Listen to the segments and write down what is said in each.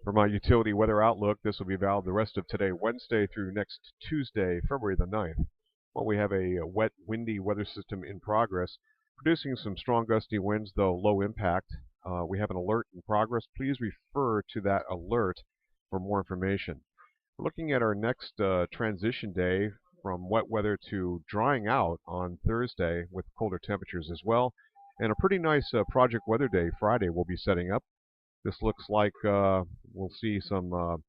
Vermont Utility Weather Outlook. This will be valid the rest of today, Wednesday, through next Tuesday, February the 9th. Well, we have a wet, windy weather system in progress, producing some strong gusty winds, though low impact. We have an alert in progress. Please refer to that alert for more information. We're looking at our next transition day from wet weather to drying out on Thursday with colder temperatures as well. And a pretty nice project weather day Friday we'll be setting up. This looks like we'll see some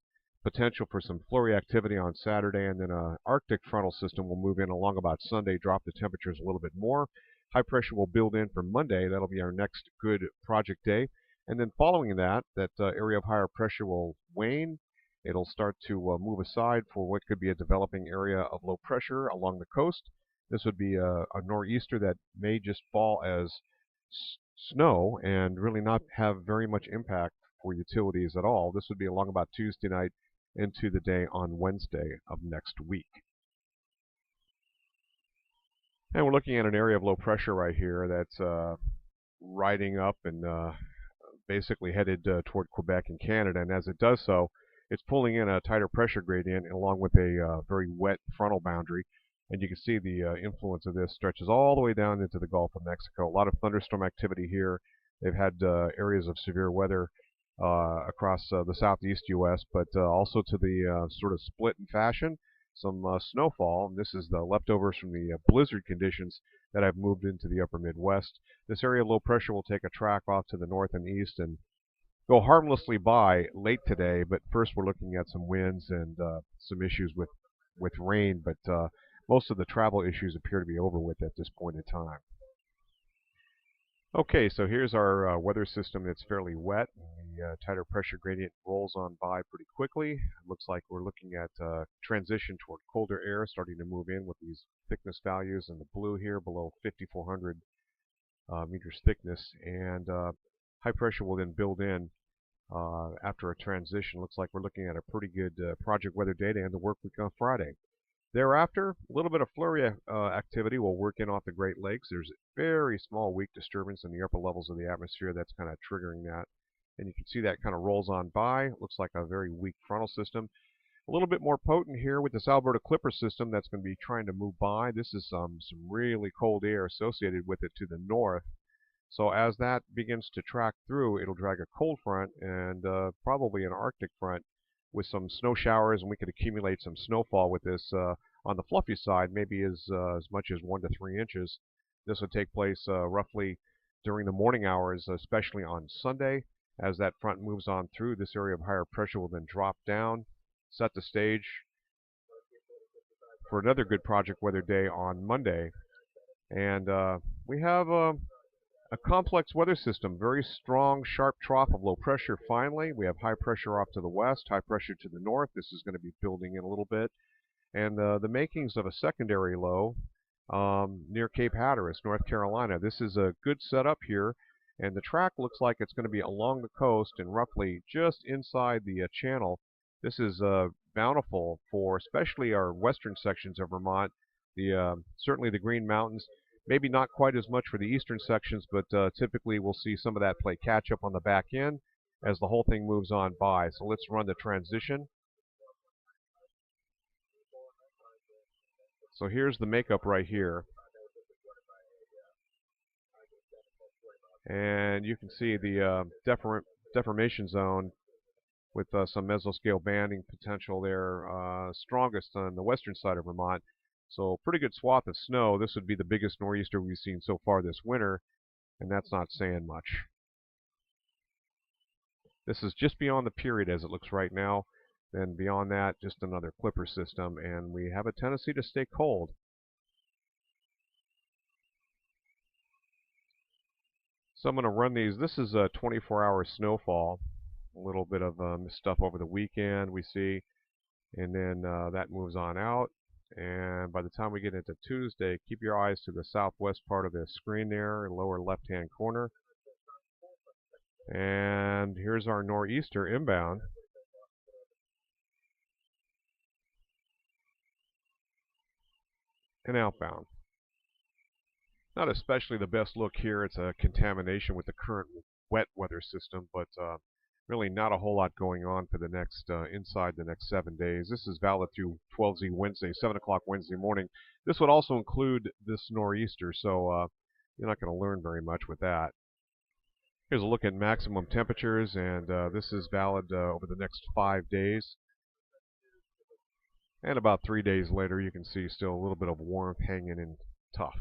potential for some flurry activity on Saturday, and then an Arctic frontal system will move in along about Sunday, drop the temperatures a little bit more. High pressure will build in for Monday. That'll be our next good project day. And then following that area of higher pressure will wane. It'll start to move aside for what could be a developing area of low pressure along the coast. This would be a nor'easter that may just fall as snow and really not have very much impact for utilities at all. This would be along about Tuesday night into the day on Wednesday of next week. And we're looking at an area of low pressure right here that's riding up and basically headed toward Quebec and Canada. And as it does so, it's pulling in a tighter pressure gradient along with a very wet frontal boundary. And you can see the influence of this stretches all the way down into the Gulf of Mexico. A lot of thunderstorm activity here. They've had areas of severe weather across the southeast U.S., but also to the sort of split in fashion, some snowfall. And this is the leftovers from the blizzard conditions that have moved into the upper Midwest. This area of low pressure will take a track off to the north and east and go harmlessly by late today, but first we're looking at some winds and some issues with rain, but most of the travel issues appear to be over with at this point in time. Okay, so here's our weather system that's fairly wet. The tighter pressure gradient rolls on by pretty quickly. It looks like we're looking at transition toward colder air starting to move in with these thickness values in the blue here below 5,400 meters thickness, and high pressure will then build in after a transition. Looks like we're looking at a pretty good project weather day to end the work week on Friday. Thereafter, a little bit of flurry activity will work in off the Great Lakes. There's a very small weak disturbance in the upper levels of the atmosphere that's kind of triggering that. And you can see that kind of rolls on by. Looks like a very weak frontal system. A little bit more potent here with this Alberta Clipper system that's going to be trying to move by. This is some really cold air associated with it to the north. So as that begins to track through, it'll drag a cold front and probably an Arctic front with some snow showers, and we could accumulate some snowfall with this on the fluffy side, maybe as much as 1 to 3 inches. This would take place roughly during the morning hours, especially on Sunday. As that front moves on through, this area of higher pressure will then drop down, set the stage for another good project weather day on Monday. And we have a complex weather system, very strong, sharp trough of low pressure finally. We have high pressure off to the west, high pressure to the north. This is going to be building in a little bit. And the makings of a secondary low near Cape Hatteras, North Carolina. This is a good setup here, and the track looks like it's going to be along the coast and roughly just inside the channel. This is bountiful for especially our western sections of Vermont, certainly the Green Mountains. Maybe not quite as much for the eastern sections, but typically we'll see some of that play catch up on the back end as the whole thing moves on by. So let's run the transition. So here's the makeup right here. And you can see the deformation zone with some mesoscale banding potential there, strongest on the western side of Vermont. So pretty good swath of snow. This would be the biggest nor'easter we've seen so far this winter, and that's not saying much. This is just beyond the period as it looks right now. Then beyond that, just another clipper system, and we have a tendency to stay cold. So I'm going to run these. This is a 24-hour snowfall. A little bit of stuff over the weekend we see, and then that moves on out. And by the time we get into Tuesday, keep your eyes to the southwest part of the screen there, lower left-hand corner. And here's our nor'easter inbound. And outbound. Not especially the best look here. It's a contamination with the current wet weather system, but Really not a whole lot going on for the next inside the next 7 days. This is valid through 12Z Wednesday, 7 o'clock Wednesday morning. This would also include this nor'easter, so you're not going to learn very much with that. Here's a look at maximum temperatures, and this is valid over the next 5 days. And about 3 days later, you can see still a little bit of warmth hanging in tough.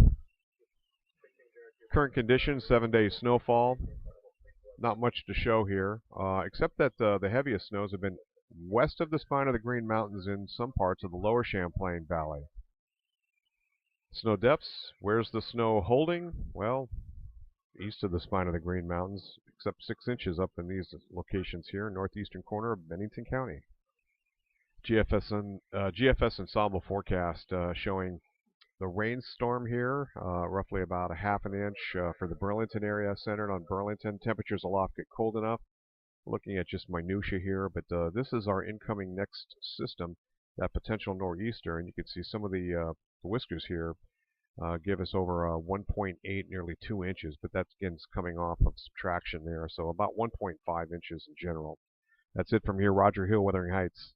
Current conditions, 7-day snowfall. Not much to show here, except that the heaviest snows have been west of the spine of the Green Mountains in some parts of the lower Champlain Valley. Snow depths, where's the snow holding? Well, east of the spine of the Green Mountains, except 6 inches up in these locations here, northeastern corner of Bennington County. GFS ensemble forecast showing the rainstorm here, roughly about a half an inch for the Burlington area, centered on Burlington. Temperatures aloft get cold enough. Looking at just minutia here, but this is our incoming next system, that potential nor'easter, and you can see some of the whiskers here give us over 1.8, nearly 2 inches, but that's again coming off of subtraction there, so about 1.5 inches in general. That's it from here, Roger Hill, Wuthering Heights.